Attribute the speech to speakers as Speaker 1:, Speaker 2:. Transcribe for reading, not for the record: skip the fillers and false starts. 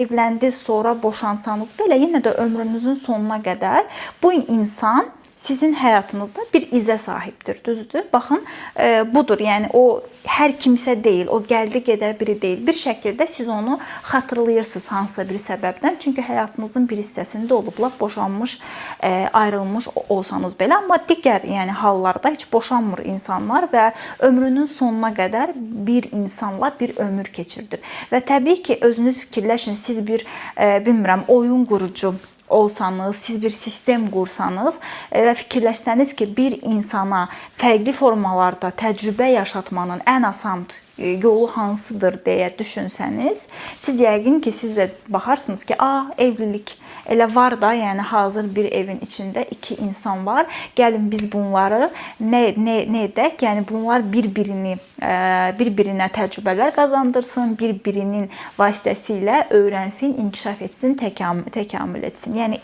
Speaker 1: evləndiniz, sonra boşansanız belə yenə də ömrünüzün sonuna qədər bu insan sizin həyatınızda bir izə sahibdir, düzdür? Baxın, budur. Yəni o hər kimsə deyil, o gəldi gedər biri deyil. Bir şəkildə siz onu xatırlayırsınız hansısa bir səbəbdən. Çünki həyatınızın bir hissəsində olub, lap boşanmış, ayrılmış olsanız belə. Amma digər yəni hallarda heç boşanmır insanlar və ömrünün sonuna qədər bir insanla bir ömür keçirdir. Və təbii ki, özünüz fikirləşin, siz bir bilmirəm, oyun qurucu olsanız, siz bir sistem qursanız və fikirləşsəniz ki, bir insana fərqli formalarda təcrübə yaşatmanın ən asan yolu hansıdır deyə düşünsəniz, siz yəqin ki, siz də baxarsınız ki, evlilik elə var da, yəni hazır bir evin içində iki insan var. Gəlin biz bunları nə edək? Yəni bunlar bir-birinə təcrübələr qazandırsın, bir-birinin vasitəsilə öyrənsin, inkişaf etsin, təkamül etsin. Yəni